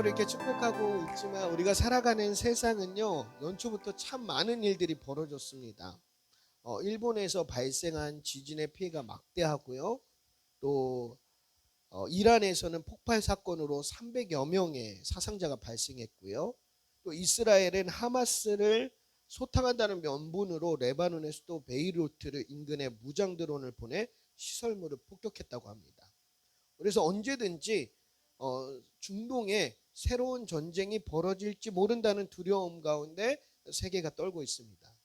이렇게 축복하고 있지만 우리가 살아가는 세상은요, 연초부터 참 많은 일들이 벌어졌습니다. 일본에서 발생한 지진의 피해가 막대하고요. 또 이란에서는 폭발 사건으로 300여 명의 사상자가 발생했고요. 또 이스라엘은 하마스를 소탕한다는 명분으로 레바논의 수도 베이루트를 인근에 무장 드론을 보내 시설물을 폭격했다고 합니다. 그래서 언제든지 중동에 새로운 전쟁이 벌어질지 모른다는 두려움 가운데 세계가 떨고 있습니다.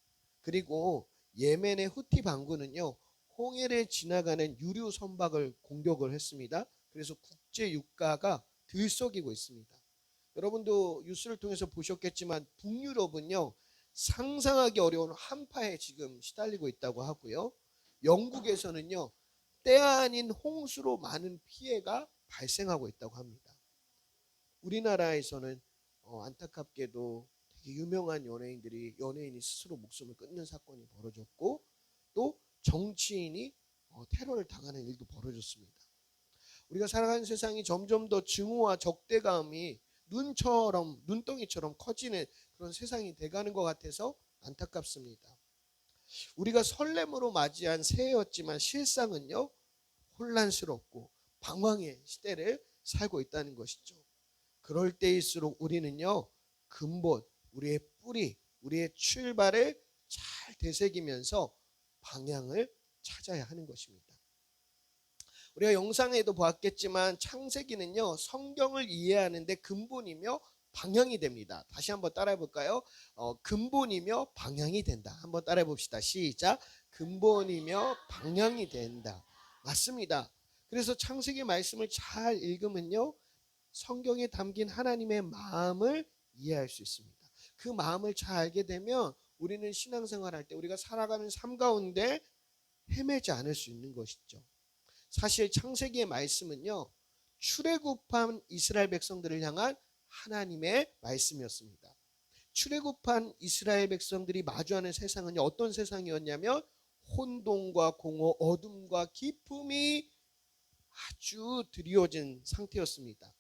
그리고 예멘의 후티 반군은요, 홍해를 지나가는 유류 선박을 공격을 했습니다. 그래서 국제 유가가 들썩이고 있습니다. 여러분도 뉴스를 통해서 보셨겠지만 북유럽은요, 상상하기 어려운 한파에 지금 시달리고 있다고 하고요. 영국에서는요, 때 아닌 홍수로 많은 피해가 발생하고 있다고 합니다. 우리나라에서는 안타깝게도 되게 유명한 연예인이 스스로 목숨을 끊는 사건이 벌어졌고, 또 정치인이 테러를 당하는 일도 벌어졌습니다. 우리가 살아가는 세상이 점점 더 증오와 적대감이 눈덩이처럼 커지는 그런 세상이 돼가는 것 같아서 안타깝습니다. 우리가 설렘으로 맞이한 새해였지만 실상은요, 혼란스럽고 방황의 시대를 살고 있다는 것이죠. 그럴 때일수록 우리는요, 근본, 우리의 뿌리, 우리의 출발을 잘 되새기면서 방향을 찾아야 하는 것입니다. 우리가 영상에도 보았겠지만 창세기는요, 성경을 이해하는데 근본이며 방향이 됩니다. 다시 한번 따라해 볼까요? 근본이며 방향이 된다. 한번 따라해 봅시다. 시작. 근본이며 방향이 된다. 맞습니다. 그래서 창세기 말씀을 잘 읽으면요, 성경에 담긴 하나님의 마음을 이해할 수 있습니다. 그 마음을 잘 알게 되면 우리는 신앙생활할 때 우리가 살아가는 삶 가운데 헤매지 않을 수 있는 것이죠. 사실 창세기의 말씀은요, 출애굽한 이스라엘 백성들을 향한 하나님의 말씀이었습니다. 출애굽한 이스라엘 백성들이 마주하는 세상은 어떤 세상이었냐면 혼돈과 공허, 어둠과 기품이 아주 드리워진 상태였습니다.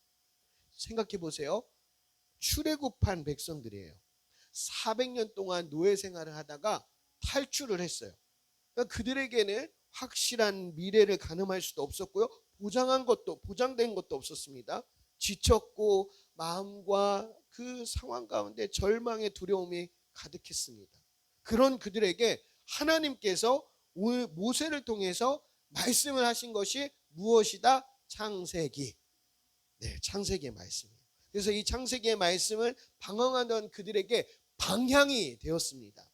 생각해 보세요. 출애굽한 백성들이에요. 400년 동안 노예 생활을 하다가 탈출을 했어요. 그러니까 그들에게는 확실한 미래를 가늠할 수도 없었고요. 보장된 것도 없었습니다. 지쳤고 마음과 그 상황 가운데 절망의 두려움이 가득했습니다. 그런 그들에게 하나님께서 모세를 통해서 말씀을 하신 것이 무엇이다? 창세기. 네, 창세기의 말씀이에요. 그래서 이 창세기의 말씀은 방황하던 그들에게 방향이 되었습니다.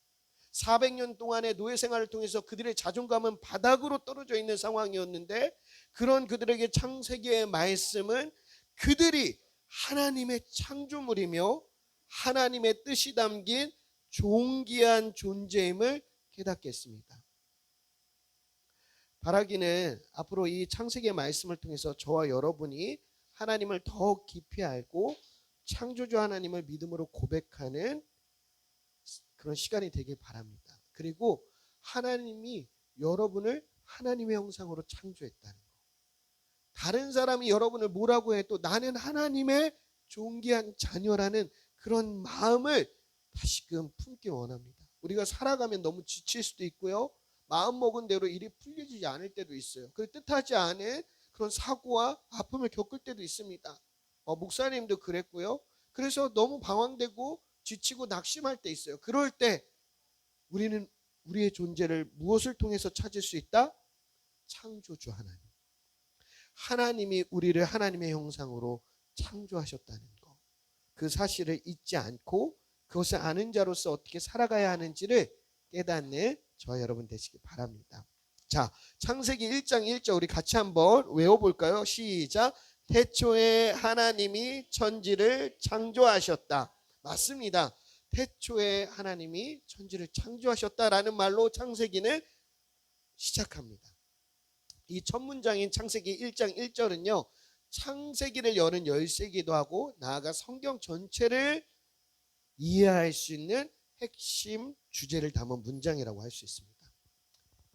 400년 동안의 노예 생활을 통해서 그들의 자존감은 바닥으로 떨어져 있는 상황이었는데, 그런 그들에게 창세기의 말씀은 그들이 하나님의 창조물이며 하나님의 뜻이 담긴 존귀한 존재임을 깨닫게 했습니다. 바라기는 앞으로 이 창세기의 말씀을 통해서 저와 여러분이 하나님을 더 깊이 알고 창조주 하나님을 믿음으로 고백하는 그런 시간이 되길 바랍니다. 그리고 하나님이 여러분을 하나님의 형상으로 창조했다는 것. 다른 사람이 여러분을 뭐라고 해도 나는 하나님의 존귀한 자녀라는 그런 마음을 다시금 품기 원합니다. 우리가 살아가면 너무 지칠 수도 있고요. 마음먹은 대로 일이 풀리지 않을 때도 있어요. 그 뜻하지 않은 그런 사고와 아픔을 겪을 때도 있습니다. 목사님도 그랬고요. 그래서 너무 방황되고 지치고 낙심할 때 있어요. 그럴 때 우리는 우리의 존재를 무엇을 통해서 찾을 수 있다? 창조주 하나님. 하나님이 우리를 하나님의 형상으로 창조하셨다는 것. 그 사실을 잊지 않고 그것을 아는 자로서 어떻게 살아가야 하는지를 깨닫는 저와 여러분 되시기 바랍니다. 자, 창세기 1장 1절 우리 같이 한번 외워볼까요? 시작. 태초에 하나님이 천지를 창조하셨다. 맞습니다. 태초에 하나님이 천지를 창조하셨다라는 말로 창세기는 시작합니다. 이 첫 문장인 창세기 1장 1절은요, 창세기를 여는 열쇠기도 하고 나아가 성경 전체를 이해할 수 있는 핵심 주제를 담은 문장이라고 할 수 있습니다.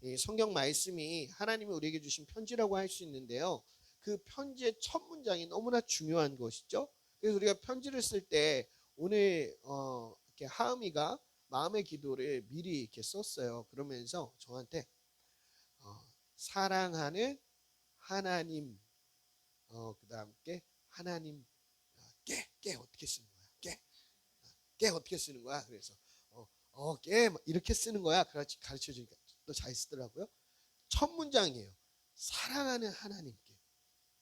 이 성경 말씀이 하나님이 우리에게 주신 편지라고 할 수 있는데요, 그 편지의 첫 문장이 너무나 중요한 것이죠. 그래서 우리가 편지를 쓸 때 오늘 이렇게 하은이가 마음의 기도를 미리 이렇게 썼어요. 그러면서 저한테 사랑하는 하나님, 그다음 하나님, 깨 어떻게 쓰는 거야? 깨 어떻게 쓰는 거야? 그래서 깨 이렇게 쓰는 거야. 그렇지, 가르쳐 주니까 또 잘 쓰더라고요. 첫 문장이에요. 사랑하는 하나님께.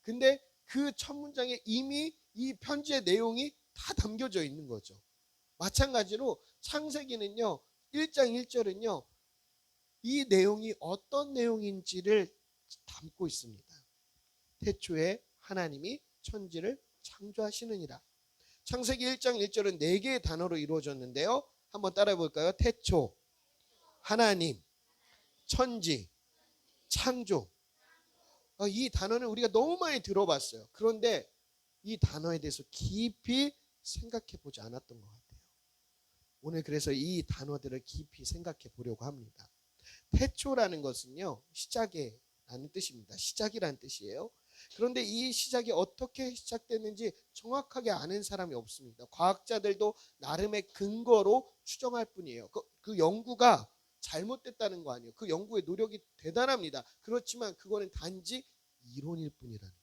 근데 그 첫 문장에 이미 이 편지의 내용이 다 담겨져 있는 거죠. 마찬가지로 창세기는요, 1장 1절은요, 이 내용이 어떤 내용인지를 담고 있습니다. 태초에 하나님이 천지를 창조하시느니라. 창세기 1장 1절은 4개의 단어로 이루어졌는데요. 한번 따라해 볼까요? 태초, 하나님, 천지, 창조. 이 단어는 우리가 너무 많이 들어봤어요. 그런데 이 단어에 대해서 깊이 생각해 보지 않았던 것 같아요. 오늘 그래서 이 단어들을 깊이 생각해 보려고 합니다. 태초라는 것은요, 시작이라는 뜻입니다. 시작이라는 뜻이에요. 그런데 이 시작이 어떻게 시작됐는지 정확하게 아는 사람이 없습니다. 과학자들도 나름의 근거로 추정할 뿐이에요. 그 연구가 잘못됐다는 거 아니에요. 그 연구의 노력이 대단합니다. 그렇지만 그거는 단지 이론일 뿐이라는 거예요.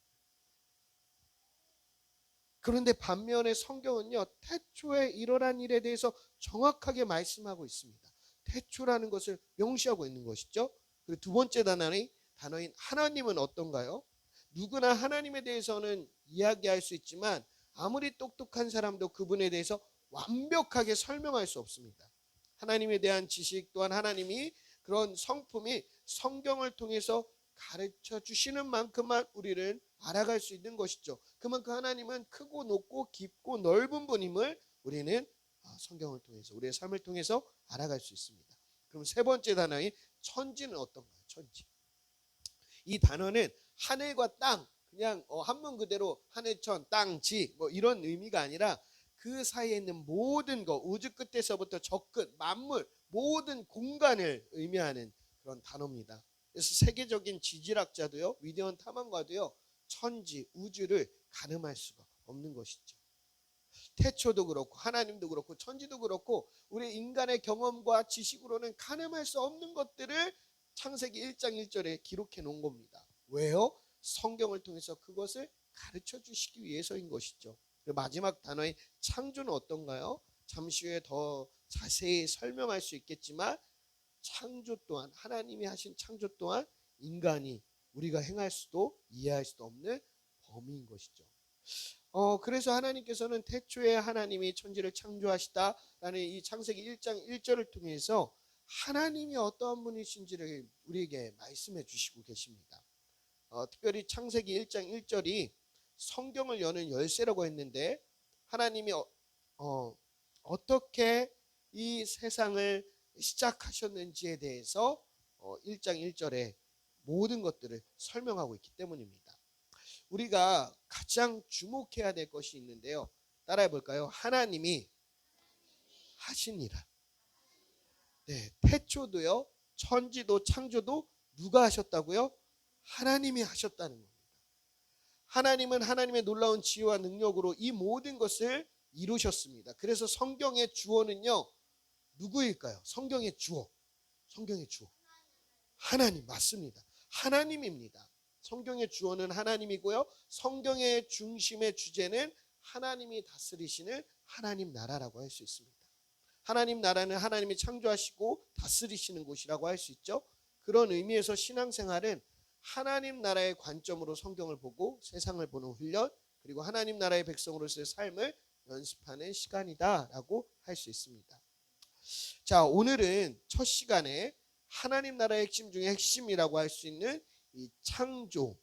그런데 반면에 성경은요, 태초에 일어난 일에 대해서 정확하게 말씀하고 있습니다. 태초라는 것을 명시하고 있는 것이죠. 그리고 두 번째 단어인 하나님은 어떤가요? 누구나 하나님에 대해서는 이야기할 수 있지만 아무리 똑똑한 사람도 그분에 대해서 완벽하게 설명할 수 없습니다. 하나님에 대한 지식 또한 하나님이 그런 성품이 성경을 통해서 가르쳐 주시는 만큼만 우리는 알아갈 수 있는 것이죠. 그만큼 하나님은 크고 높고 깊고 넓은 분임을 우리는 성경을 통해서, 우리의 삶을 통해서 알아갈 수 있습니다. 그럼 세 번째 단어인 천지는 어떤가요? 천지. 이 단어는 하늘과 땅, 그냥 한문 그대로 하늘천, 땅지 뭐 이런 의미가 아니라 그 사이에 있는 모든 것, 우주 끝에서부터 저 끝, 만물, 모든 공간을 의미하는 그런 단어입니다. 그래서 세계적인 지질학자도요, 위대한 탐험가도요, 천지, 우주를 가늠할 수가 없는 것이죠. 태초도 그렇고 하나님도 그렇고 천지도 그렇고 우리 인간의 경험과 지식으로는 가늠할 수 없는 것들을 창세기 1장 1절에 기록해 놓은 겁니다. 왜요? 성경을 통해서 그것을 가르쳐 주시기 위해서인 것이죠. 마지막 단어인 창조는 어떤가요? 잠시 후에 더 자세히 설명할 수 있겠지만 창조 또한, 하나님이 하신 창조 또한 인간이 우리가 행할 수도 이해할 수도 없는 범위인 것이죠. 그래서 하나님께서는 태초에 하나님이 천지를 창조하시다라는 이 창세기 1장 1절을 통해서 하나님이 어떠한 분이신지를 우리에게 말씀해 주시고 계십니다. 특별히 창세기 1장 1절이 성경을 여는 열쇠라고 했는데 하나님이 어떻게 이 세상을 시작하셨는지에 대해서 1장 1절에 모든 것들을 설명하고 있기 때문입니다. 우리가 가장 주목해야 될 것이 있는데요. 따라해 볼까요? 하나님이 하시니라. 네, 태초도요, 천지도 창조도 누가 하셨다고요? 하나님이 하셨다는 겁니다. 하나님은 하나님의 놀라운 지혜와 능력으로 이 모든 것을 이루셨습니다. 그래서 성경의 주어는요, 누구일까요? 성경의 주어. 하나님 맞습니다. 하나님입니다. 성경의 주어는 하나님이고요. 성경의 중심의 주제는 하나님이 다스리시는 하나님 나라라고 할 수 있습니다. 하나님 나라는 하나님이 창조하시고 다스리시는 곳이라고 할 수 있죠. 그런 의미에서 신앙생활은 하나님 나라의 관점으로 성경을 보고 세상을 보는 훈련, 그리고 하나님 나라의 백성으로서의 삶을 연습하는 시간이다라고 할 수 있습니다. 자, 오늘은 첫 시간에 하나님 나라의 핵심 중에 핵심이라고 할 수 있는 이 창조,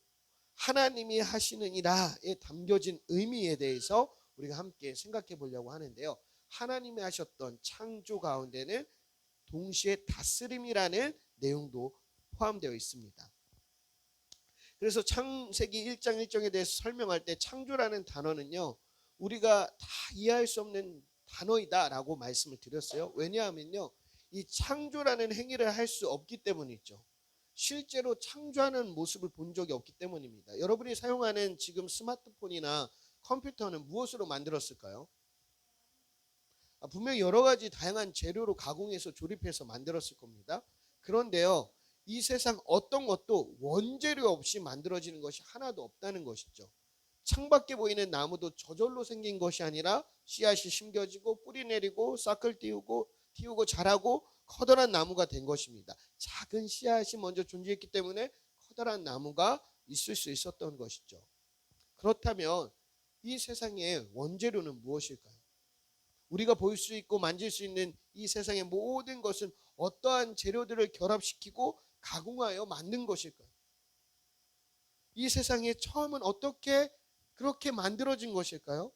하나님이 하시는 이라에 담겨진 의미에 대해서 우리가 함께 생각해 보려고 하는데요. 하나님이 하셨던 창조 가운데는 동시에 다스림이라는 내용도 포함되어 있습니다. 그래서 창세기 1장 1절에 대해서 설명할 때 창조라는 단어는요, 우리가 다 이해할 수 없는 단어이다 라고 말씀을 드렸어요. 왜냐하면요, 이 창조라는 행위를 할 수 없기 때문이죠. 실제로 창조하는 모습을 본 적이 없기 때문입니다. 여러분이 사용하는 지금 스마트폰이나 컴퓨터는 무엇으로 만들었을까요? 분명히 여러 가지 다양한 재료로 가공해서 조립해서 만들었을 겁니다. 그런데요, 이 세상 어떤 것도 원재료 없이 만들어지는 것이 하나도 없다는 것이죠. 창밖에 보이는 나무도 저절로 생긴 것이 아니라 씨앗이 심겨지고 뿌리 내리고 싹을 틔우고 자라고 커다란 나무가 된 것입니다. 작은 씨앗이 먼저 존재했기 때문에 커다란 나무가 있을 수 있었던 것이죠. 그렇다면 이 세상의 원재료는 무엇일까요? 우리가 볼 수 있고 만질 수 있는 이 세상의 모든 것은 어떠한 재료들을 결합시키고 가공하여 만든 것일까요? 이 세상의 처음은 어떻게 그렇게 만들어진 것일까요?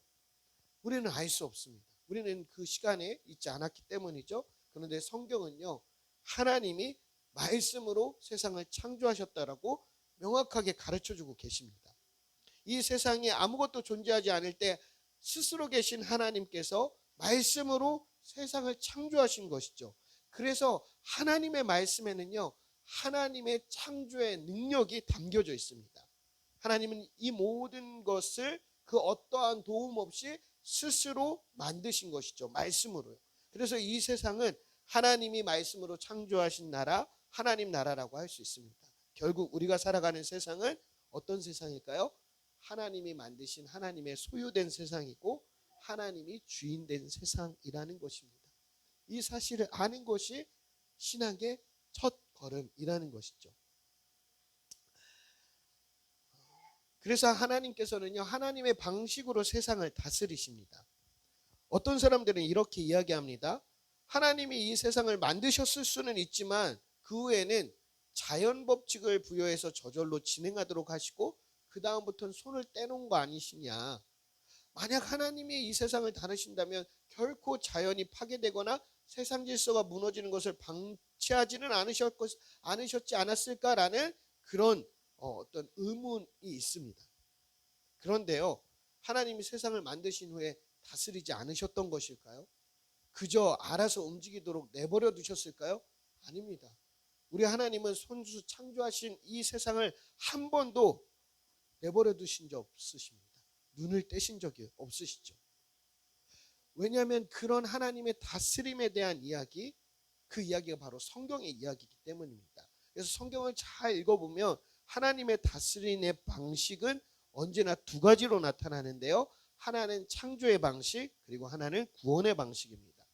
우리는 알 수 없습니다. 우리는 그 시간에 있지 않았기 때문이죠. 그런데 성경은요, 하나님이 말씀으로 세상을 창조하셨다라고 명확하게 가르쳐주고 계십니다. 이 세상에 아무것도 존재하지 않을 때 스스로 계신 하나님께서 말씀으로 세상을 창조하신 것이죠. 그래서 하나님의 말씀에는요, 하나님의 창조의 능력이 담겨져 있습니다. 하나님은 이 모든 것을 그 어떠한 도움 없이 스스로 만드신 것이죠. 말씀으로요. 그래서 이 세상은 하나님이 말씀으로 창조하신 나라, 하나님 나라라고 할 수 있습니다. 결국 우리가 살아가는 세상은 어떤 세상일까요? 하나님이 만드신 하나님의 소유된 세상이고 하나님이 주인된 세상이라는 것입니다. 이 사실을 아는 것이 신앙의 첫 걸음이라는 것이죠. 그래서 하나님께서는요, 하나님의 방식으로 세상을 다스리십니다. 어떤 사람들은 이렇게 이야기합니다. 하나님이 이 세상을 만드셨을 수는 있지만 그 후에는 자연 법칙을 부여해서 저절로 진행하도록 하시고 그 다음부터는 손을 떼놓은 거 아니시냐. 만약 하나님이 이 세상을 다루신다면 결코 자연이 파괴되거나 세상 질서가 무너지는 것을 방치하지는 않으셨지 않았을까라는 그런 어떤 의문이 있습니다. 그런데요, 하나님이 세상을 만드신 후에 다스리지 않으셨던 것일까요? 그저 알아서 움직이도록 내버려 두셨을까요? 아닙니다. 우리 하나님은 손수 창조하신 이 세상을 한 번도 내버려 두신 적 없으십니다. 눈을 떼신 적이 없으시죠. 왜냐하면 그런 하나님의 다스림에 대한 이야기, 그 이야기가 바로 성경의 이야기이기 때문입니다. 그래서 성경을 잘 읽어보면 하나님의 다스림의 방식은 언제나 두 가지로 나타나는데요. 하나는 창조의 방식, 그리고 하나는 구원의 방식입니다.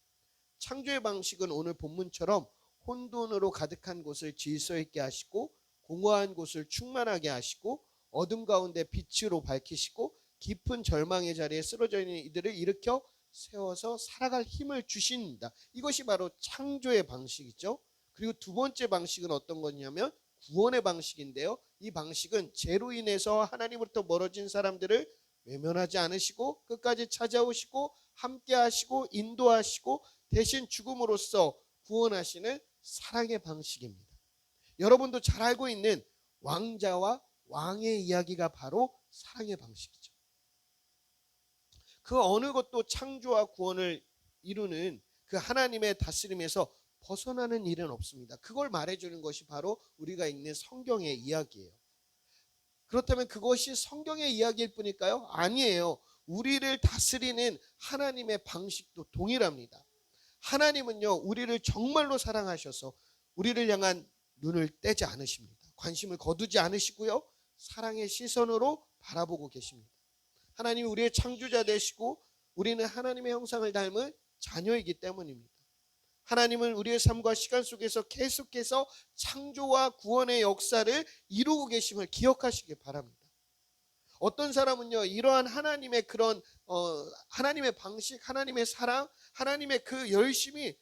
창조의 방식은 오늘 본문처럼 혼돈으로 가득한 곳을 질서 있게 하시고 공허한 곳을 충만하게 하시고 어둠 가운데 빛으로 밝히시고 깊은 절망의 자리에 쓰러져 있는 이들을 일으켜 세워서 살아갈 힘을 주십니다. 이것이 바로 창조의 방식이죠. 그리고 두 번째 방식은 어떤 거냐면 구원의 방식인데요. 이 방식은 죄로 인해서 하나님으로부터 멀어진 사람들을 외면하지 않으시고 끝까지 찾아오시고 함께 하시고 인도하시고 대신 죽음으로써 구원하시는 사랑의 방식입니다. 여러분도 잘 알고 있는 왕자와 왕의 이야기가 바로 사랑의 방식이죠. 그 어느 것도 창조와 구원을 이루는 그 하나님의 다스림에서 벗어나는 일은 없습니다. 그걸 말해주는 것이 바로 우리가 읽는 성경의 이야기예요. 그렇다면 그것이 성경의 이야기일 뿐일까요? 아니에요. 우리를 다스리는 하나님의 방식도 동일합니다. 하나님은요, 우리를 정말로 사랑하셔서 우리를 향한 눈을 떼지 않으십니다. 관심을 거두지 않으시고요, 사랑의 시선으로 바라보고 계십니다. 하나님이 우리의 창조자 되시고 우리는 하나님의 형상을 닮은 자녀이기 때문입니다. 하나님은 우리의 삶과 시간 속에서 계속해서 창조와 구원의 역사를 이루고 계심을 기억하시길 바랍니다. 어떤 사람은요, 이러한 하나님의 그런 하나님의 방식, 하나님의 사랑, 하나님의 그 열심이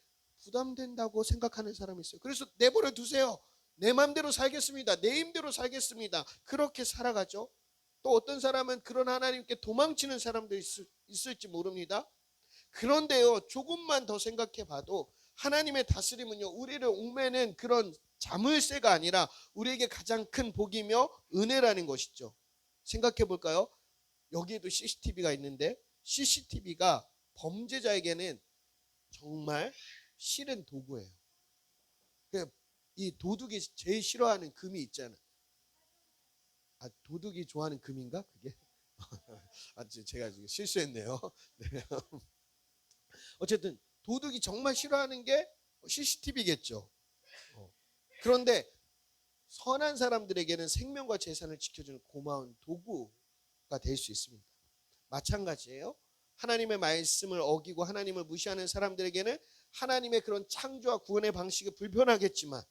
부담된다고 생각하는 사람이 있어요. 그래서 내버려 두세요. 내 마음대로 살겠습니다. 내 힘대로 살겠습니다. 그렇게 살아가죠. 또 어떤 사람은 그런 하나님께 도망치는 사람도 있을지 모릅니다. 그런데요, 조금만 더 생각해 봐도 하나님의 다스림은요, 우리를 옥매는 그런 자물쇠가 아니라 우리에게 가장 큰 복이며 은혜라는 것이죠. 생각해 볼까요? 여기에도 CCTV가 있는데 CCTV가 범죄자에게는 정말 싫은 도구예요. 이 도둑이 제일 싫어하는 금이 있잖아요. 도둑이 좋아하는 금인가? 그게 제가 지금 실수했네요. 네. 어쨌든 도둑이 정말 싫어하는 게 CCTV겠죠. 그런데 선한 사람들에게는 생명과 재산을 지켜주는 고마운 도구가 될 수 있습니다. 마찬가지예요. 하나님의 말씀을 어기고 하나님을 무시하는 사람들에게는 하나님의 그런 창조와 구원의 방식이 불편하겠지만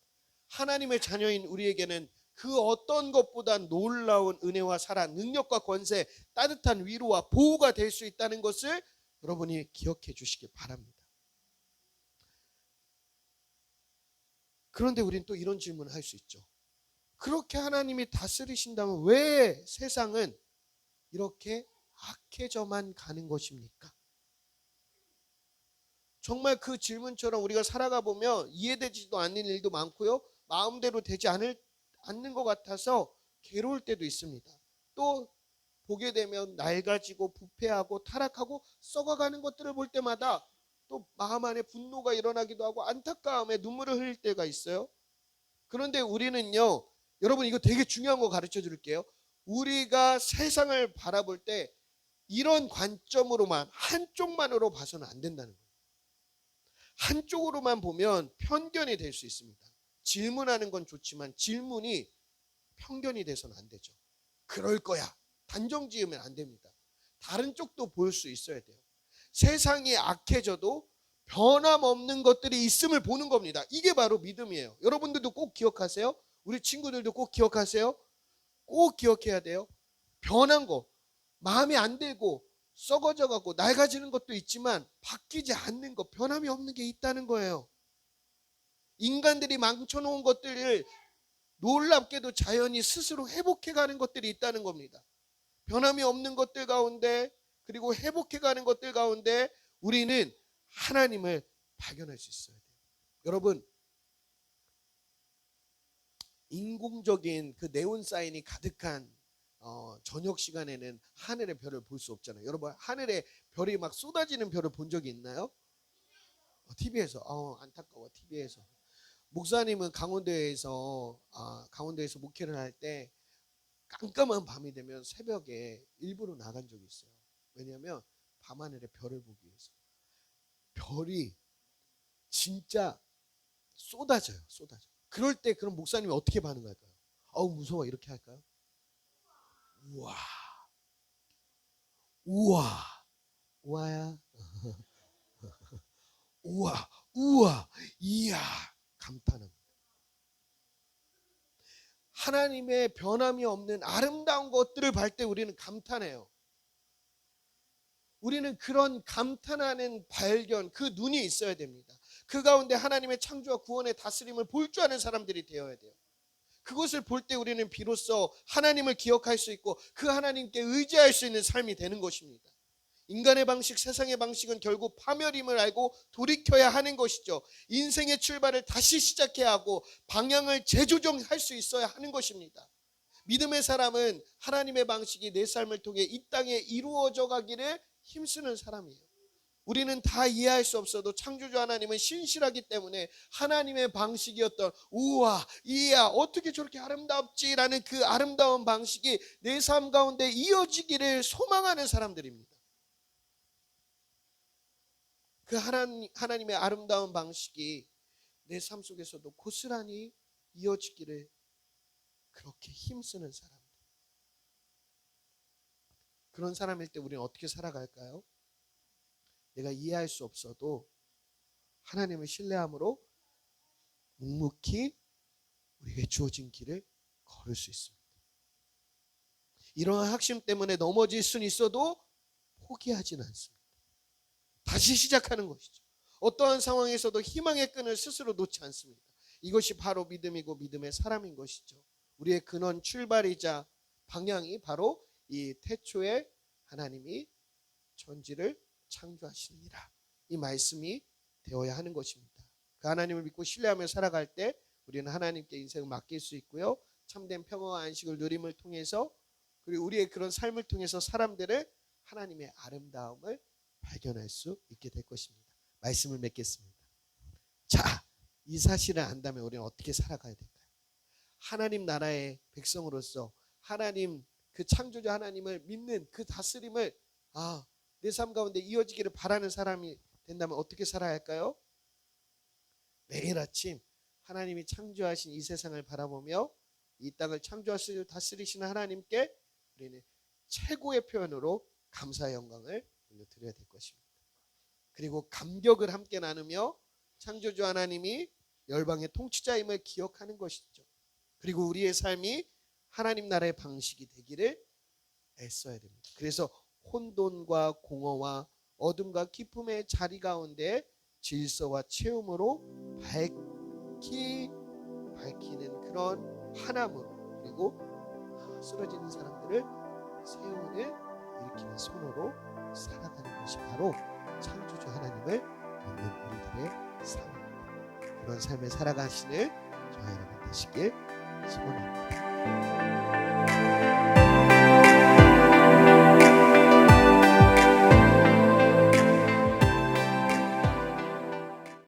하나님의 자녀인 우리에게는 그 어떤 것보다 놀라운 은혜와 사랑, 능력과 권세, 따뜻한 위로와 보호가 될 수 있다는 것을 여러분이 기억해 주시길 바랍니다. 그런데 우리는 또 이런 질문을 할 수 있죠. 그렇게 하나님이 다스리신다면 왜 세상은 이렇게 악해져만 가는 것입니까? 정말 그 질문처럼 우리가 살아가 보면 이해되지도 않는 일도 많고요. 마음대로 되지 않는 것 같아서 괴로울 때도 있습니다. 또 보게 되면 낡아지고 부패하고 타락하고 썩어가는 것들을 볼 때마다 또 마음 안에 분노가 일어나기도 하고 안타까움에 눈물을 흘릴 때가 있어요. 그런데 우리는요, 여러분 이거 되게 중요한 거 가르쳐 드릴게요. 우리가 세상을 바라볼 때 이런 관점으로만 한쪽만으로 봐서는 안 된다는 거예요. 한쪽으로만 보면 편견이 될 수 있습니다. 질문하는 건 좋지만 질문이 편견이 돼서는 안 되죠. 그럴 거야. 단정 지으면 안 됩니다. 다른 쪽도 볼 수 있어야 돼요. 세상이 악해져도 변함없는 것들이 있음을 보는 겁니다. 이게 바로 믿음이에요. 여러분들도 꼭 기억하세요. 우리 친구들도 꼭 기억하세요. 꼭 기억해야 돼요. 변한 거, 마음에 안 들고 썩어져 가고 낡아지는 것도 있지만 바뀌지 않는 것, 변함이 없는 게 있다는 거예요. 인간들이 망쳐놓은 것들을 놀랍게도 자연이 스스로 회복해가는 것들이 있다는 겁니다. 변함이 없는 것들 가운데 그리고 회복해가는 것들 가운데 우리는 하나님을 발견할 수 있어야 돼요. 여러분, 인공적인 그 네온 사인이 가득한 저녁 시간에는 하늘의 별을 볼 수 없잖아요. 여러분, 하늘에 별이 막 쏟아지는 별을 본 적이 있나요? TV에서. 안타까워. TV에서. 목사님은 강원도에서 목회를 할 때 깜깜한 밤이 되면 새벽에 일부러 나간 적이 있어요. 왜냐하면 밤하늘에 별을 보기 위해서. 별이 진짜 쏟아져요. 그럴 때 그럼 목사님이 어떻게 반응할까요? 무서워 이렇게 할까요? 우와, 우와야, 우와, 이야, 감탄합니다. 하나님의 변함이 없는 아름다운 것들을 볼 때 우리는 감탄해요. 우리는 그런 감탄하는 발견, 그 눈이 있어야 됩니다. 그 가운데 하나님의 창조와 구원의 다스림을 볼 줄 아는 사람들이 되어야 돼요. 그것을 볼 때 우리는 비로소 하나님을 기억할 수 있고 그 하나님께 의지할 수 있는 삶이 되는 것입니다. 인간의 방식, 세상의 방식은 결국 파멸임을 알고 돌이켜야 하는 것이죠. 인생의 출발을 다시 시작해야 하고 방향을 재조정할 수 있어야 하는 것입니다. 믿음의 사람은 하나님의 방식이 내 삶을 통해 이 땅에 이루어져 가기를 힘쓰는 사람이에요. 우리는 다 이해할 수 없어도 창조주 하나님은 신실하기 때문에 하나님의 방식이었던 우와, 이야, 어떻게 저렇게 아름답지라는 그 아름다운 방식이 내 삶 가운데 이어지기를 소망하는 사람들입니다. 그 하나님의 아름다운 방식이 내 삶 속에서도 고스란히 이어지기를 그렇게 힘쓰는 사람들. 그런 사람일 때 우리는 어떻게 살아갈까요? 내가 이해할 수 없어도 하나님을 신뢰함으로 묵묵히 우리에게 주어진 길을 걸을 수 있습니다. 이러한 확신 때문에 넘어질 수는 있어도 포기하지는 않습니다. 다시 시작하는 것이죠. 어떠한 상황에서도 희망의 끈을 스스로 놓지 않습니다. 이것이 바로 믿음이고 믿음의 사람인 것이죠. 우리의 근원 출발이자 방향이 바로 이 태초에 하나님이 천지를 창조하시니라. 이 말씀이 되어야 하는 것입니다. 그 하나님을 믿고 신뢰하며 살아갈 때 우리는 하나님께 인생을 맡길 수 있고요. 참된 평화와 안식을 누림을 통해서 그리고 우리의 그런 삶을 통해서 사람들을 하나님의 아름다움을 발견할 수 있게 될 것입니다. 말씀을 맺겠습니다. 자, 이 사실을 안다면 우리는 어떻게 살아가야 될까요? 하나님 나라의 백성으로서 하나님 그 창조주 하나님을 믿는 그 다스림을 내 삶 가운데 이어지기를 바라는 사람이 된다면 어떻게 살아야 할까요? 매일 아침 하나님이 창조하신 이 세상을 바라보며 이 땅을 창조하시고 다스리시는 하나님께 우리는 최고의 표현으로 감사의 영광을 올려드려야 될 것입니다. 그리고 감격을 함께 나누며 창조주 하나님이 열방의 통치자임을 기억하는 것이죠. 그리고 우리의 삶이 하나님 나라의 방식이 되기를 애써야 됩니다. 그래서 혼돈과 공허와 어둠과 기쁨의 자리 가운데 질서와 체험으로 밝히는 그런 환함으로, 그리고 쓰러지는 사람들을 세운을 일으키는 손으로 살아가는 것이 바로 창조주 하나님을 믿는 우리들의 삶입니다. 그런 삶을 살아가시는 저와 여러분 되시길 소원합니다.